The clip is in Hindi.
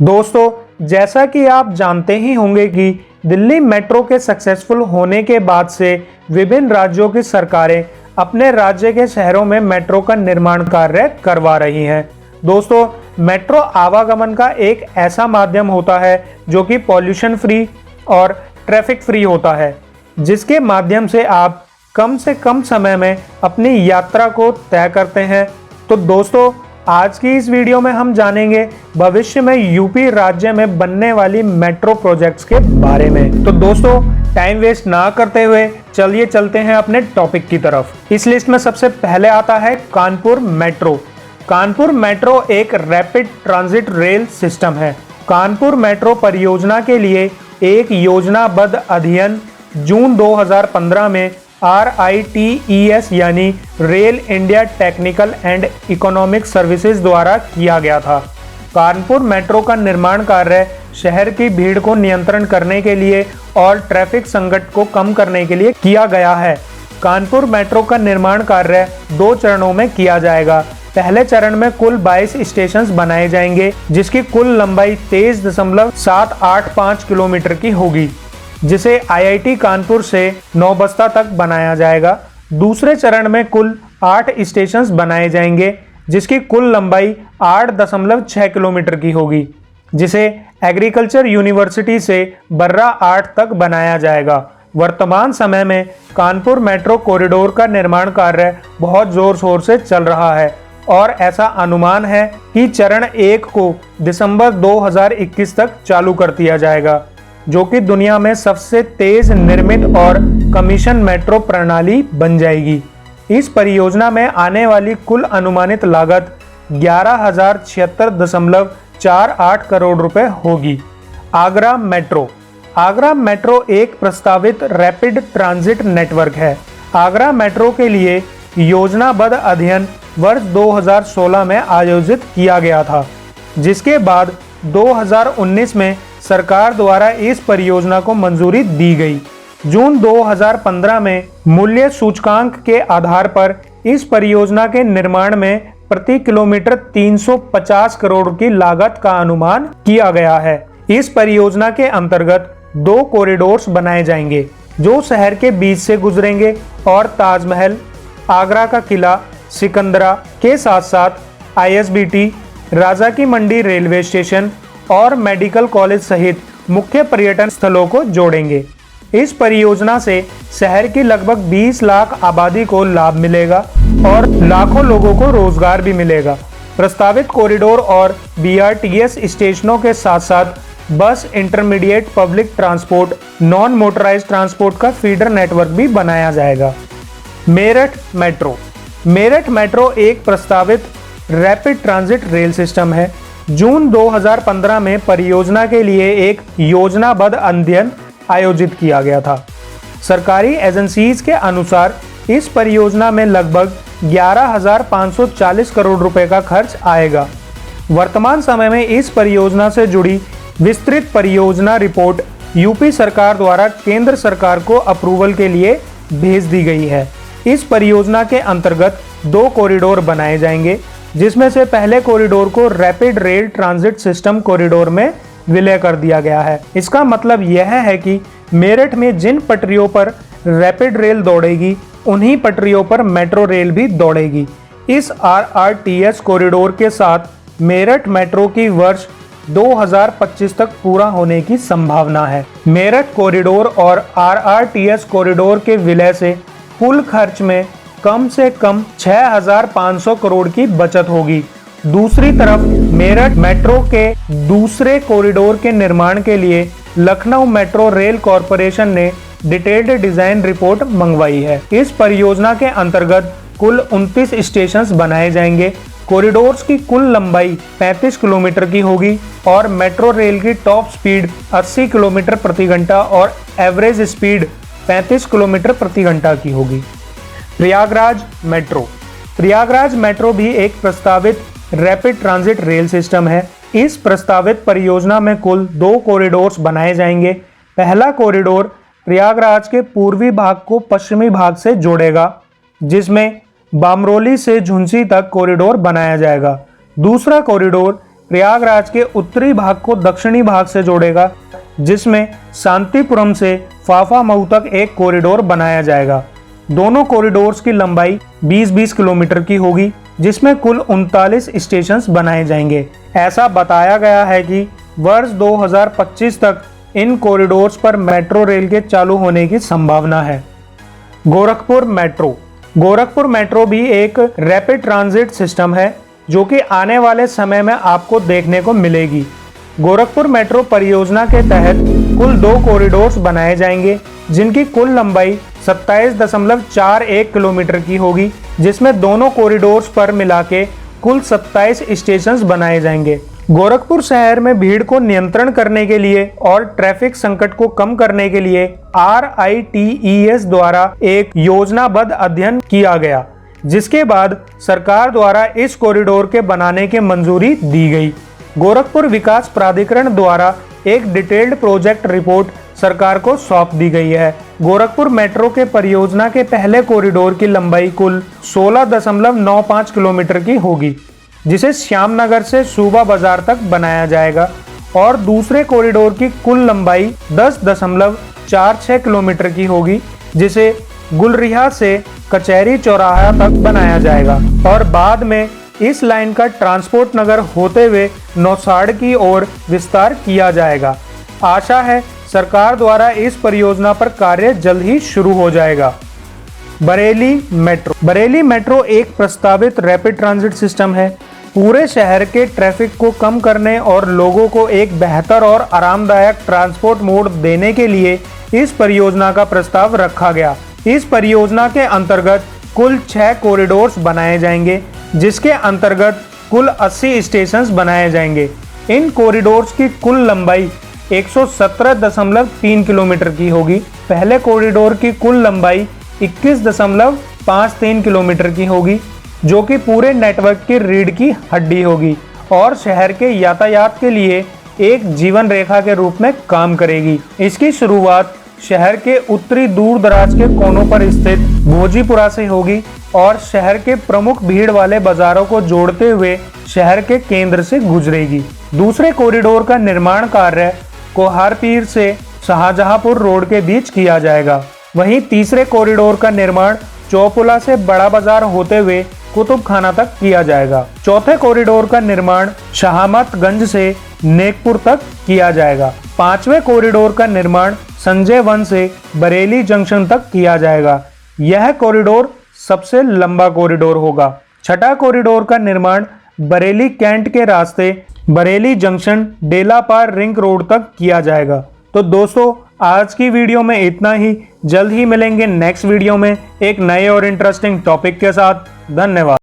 दोस्तों, जैसा कि आप जानते ही होंगे कि दिल्ली मेट्रो के सक्सेसफुल होने के बाद से विभिन्न राज्यों की सरकारें अपने राज्य के शहरों में मेट्रो का निर्माण कार्य करवा रही हैं। दोस्तों, मेट्रो आवागमन का एक ऐसा माध्यम होता है जो कि पॉल्यूशन फ्री और ट्रैफिक फ्री होता है, जिसके माध्यम से आप कम से कम समय में अपनी यात्रा को तय करते हैं। तो दोस्तों, आज की इस वीडियो में हम जानेंगे भविष्य में यूपी राज्य में बनने वाली मेट्रो प्रोजेक्ट्स के बारे में। तो दोस्तों, टाइम वेस्ट ना करते हुए चलिए चलते हैं अपने टॉपिक की तरफ। इस लिस्ट में सबसे पहले आता है कानपुर मेट्रो। कानपुर मेट्रो एक रैपिड ट्रांजिट रेल सिस्टम है। कानपुर मेट्रो परियोजना के लिए एक योजनाबद्ध अध्ययन जून 2015 में RITES यानी rail India technical and economic services द्वारा किया गया था। कानपुर मेट्रो का निर्माण कार्य शहर की भीड़ को नियंत्रण करने के लिए और ट्रैफिक संकट को कम करने के लिए किया गया है। कानपुर मेट्रो का निर्माण कार्य 2 चरणों में किया जाएगा। पहले चरण में कुल 22 स्टेशन बनाए जाएंगे, जिसकी कुल लंबाई 23.785 किलोमीटर की होगी, जिसे IIT कानपुर से नौबस्ता तक बनाया जाएगा। दूसरे चरण में कुल 8 स्टेशन बनाए जाएंगे, जिसकी कुल लंबाई 8.6 किलोमीटर की होगी, जिसे एग्रीकल्चर यूनिवर्सिटी से बर्रा 8 तक बनाया जाएगा। वर्तमान समय में कानपुर मेट्रो कॉरिडोर का निर्माण कार्य बहुत जोर शोर से चल रहा है और ऐसा अनुमान है कि चरण 1 को दिसंबर 2021 तक चालू कर दिया जाएगा, जो कि दुनिया में सबसे तेज निर्मित और कमीशन मेट्रो प्रणाली बन जाएगी। इस परियोजना में आने वाली कुल अनुमानित लागत 11,076.48 करोड़ रुपए होगी। आगरा मेट्रो। आगरा मेट्रो एक प्रस्तावित रैपिड ट्रांजिट नेटवर्क है। आगरा मेट्रो के लिए योजनाबद्ध अध्ययन वर्ष 2016 में आयोजित किया गया था, जिसके बाद 2019 में सरकार द्वारा इस परियोजना को मंजूरी दी गई। जून 2015 में मूल्य सूचकांक के आधार पर इस परियोजना के निर्माण में प्रति किलोमीटर 350 करोड़ की लागत का अनुमान किया गया है। इस परियोजना के अंतर्गत 2 कॉरिडोर्स बनाए जाएंगे, जो शहर के बीच से गुजरेंगे और ताजमहल, आगरा का किला, सिकंदरा के साथ साथ ISBT, राजा की मंडी रेलवे स्टेशन और मेडिकल कॉलेज सहित मुख्य पर्यटन स्थलों को जोड़ेंगे। इस परियोजना से शहर की लगभग 20 लाख आबादी को लाभ मिलेगा और लाखों लोगों को रोजगार भी मिलेगा। प्रस्तावित कॉरिडोर और BRTS स्टेशनों के साथ साथ बस, intermediate public transport, non motorised transport का फीडर नेटवर्क भी बनाया जाएगा। मेरठ मेट्रो। मेरठ मेट्रो एक प्रस्तावित रैपिड ट्रांजिट रेल सिस्टम है। जून 2015 में परियोजना के लिए एक योजनाबद्ध अध्ययन आयोजित किया गया था। सरकारी एजेंसीज के अनुसार इस परियोजना में लगभग 11,540 करोड़ रुपए का खर्च आएगा। वर्तमान समय में इस परियोजना से जुड़ी विस्तृत परियोजना रिपोर्ट यूपी सरकार द्वारा केंद्र सरकार को अप्रूवल के लिए भेज दी गई है। इस परियोजना के अंतर्गत 2 कॉरिडोर बनाए जाएंगे, जिसमें से पहले कॉरिडोर को rapid rail transit system corridor में विलय कर दिया गया है। इसका मतलब यह है कि मेरठ में जिन पटरियों पर रैपिड रेल दौड़ेगी, उन्हीं पटरियों पर मेट्रो रेल भी दौड़ेगी। इस RRTS कॉरिडोर के साथ मेरठ मेट्रो की वर्ष 2025 तक पूरा होने की संभावना है। मेरठ कॉरिडोर और RRTS कॉरिडोर के विलय से कुल खर्च में कम से कम 6,500 करोड़ की बचत होगी। दूसरी तरफ मेरठ मेट्रो के दूसरे कॉरिडोर के निर्माण के लिए लखनऊ मेट्रो रेल कॉरपोरेशन ने डिटेल्ड डिजाइन रिपोर्ट मंगवाई है। इस परियोजना के अंतर्गत कुल 29 स्टेशन बनाए जाएंगे। कॉरिडोर्स की कुल लंबाई 35 किलोमीटर की होगी और मेट्रो रेल की टॉप स्पीड 80 किलोमीटर प्रति घंटा और एवरेज स्पीड 35 किलोमीटर प्रति घंटा की होगी। प्रयागराज मेट्रो। प्रयागराज मेट्रो भी एक प्रस्तावित रैपिड ट्रांजिट रेल सिस्टम है। इस प्रस्तावित परियोजना में कुल 2 कॉरिडोर्स बनाए जाएंगे। पहला कॉरिडोर प्रयागराज के पूर्वी भाग को पश्चिमी भाग से जोड़ेगा, जिसमें बामरोली से झुंसी तक कॉरिडोर बनाया जाएगा। दूसरा कॉरिडोर प्रयागराज के उत्तरी भाग को दक्षिणी भाग से जोड़ेगा, जिसमें शांतिपुरम से फाफामऊ तक एक कॉरिडोर बनाया जाएगा। दोनों कॉरिडोर्स की लंबाई 20-20 किलोमीटर की होगी, जिसमें कुल 39 स्टेशन बनाए जाएंगे। ऐसा बताया गया है कि वर्ष 2025 तक इन कॉरिडोर्स पर मेट्रो रेल के चालू होने की संभावना है। गोरखपुर मेट्रो। गोरखपुर मेट्रो भी एक रैपिड ट्रांजिट सिस्टम है, जो कि आने वाले समय में आपको देखने को मिलेगी। गोरखपुर मेट्रो परियोजना के तहत कुल 2 कॉरिडोर्स बनाए जाएंगे, जिनकी कुल लंबाई 27.41 किलोमीटर की होगी, जिसमें दोनों कॉरिडोर्स पर मिला के कुल 27 स्टेशन बनाए जाएंगे। गोरखपुर शहर में भीड़ को नियंत्रण करने के लिए और ट्रैफिक संकट को कम करने के लिए RITES द्वारा एक योजनाबद्ध अध्ययन किया गया, जिसके बाद सरकार द्वारा इस कॉरिडोर के बनाने की मंजूरी दी गई। गोरखपुर विकास प्राधिकरण द्वारा एक डिटेल्ड प्रोजेक्ट रिपोर्ट सरकार को सौंप दी गई है। गोरखपुर मेट्रो के परियोजना के पहले कॉरिडोर की लंबाई कुल 16.95 किलोमीटर की होगी, जिसे श्यामनगर से सूबा बाजार तक बनाया जाएगा, और दूसरे कॉरिडोर की कुल लंबाई 10.46 किलोमीटर की होगी, जिसे गुलरिहा से कचहरी चौराहा तक बनाया जाएगा, और बाद में इस लाइन का ट्रांसपोर्ट नगर होते हुए नौसाड़ की ओर विस्तार किया जाएगा। आशा है सरकार द्वारा इस परियोजना पर कार्य जल्द ही शुरू हो जाएगा। बरेली मेट्रो। बरेली मेट्रो एक प्रस्तावित रैपिड ट्रांजिट सिस्टम है। पूरे शहर के ट्रैफिक को कम करने और लोगों को एक बेहतर और आरामदायक ट्रांसपोर्ट मोड देने के लिए इस परियोजना का प्रस्ताव रखा गया। इस परियोजना के अंतर्गत कुल 6 कॉरिडोर्स बनाए जाएंगे, जिसके अंतर्गत कुल 80 स्टेशन बनाए जाएंगे। इन कॉरिडोर्स की कुल लंबाई 117.3 किलोमीटर की होगी। पहले कॉरिडोर की कुल लंबाई 21.53 किलोमीटर की होगी, जो कि पूरे नेटवर्क की रीढ़ की हड्डी होगी और शहर के यातायात के लिए एक जीवन रेखा के रूप में काम करेगी। इसकी शुरुआत शहर के उत्तरी दूर दराज के कोनों पर स्थित भोजीपुरा से होगी और शहर के प्रमुख भीड़ वाले बाजारों को जोड़ते हुए शहर के केंद्र से गुजरेगी। दूसरे कॉरिडोर का निर्माण कार्य कोहारपीर से शाहजहांपुर रोड के बीच किया जाएगा। वहीं तीसरे कॉरिडोर का निर्माण चौपुला से बड़ा बाजार होते हुए कुतुब खाना तक किया जाएगा। चौथे कॉरिडोर का निर्माण शाहमतगंज से नेकपुर तक किया जाएगा। पांचवें कॉरिडोर का निर्माण संजय वन से बरेली जंक्शन तक किया जाएगा। यह कॉरिडोर सबसे लंबा कॉरिडोर होगा। छठा कॉरिडोर का निर्माण बरेली कैंट के रास्ते बरेली जंक्शन डेलापार रिंग रोड तक किया जाएगा। तो दोस्तों, आज की वीडियो में इतना ही। जल्द ही मिलेंगे नेक्स्ट वीडियो में एक नए और इंटरेस्टिंग टॉपिक के साथ। धन्यवाद।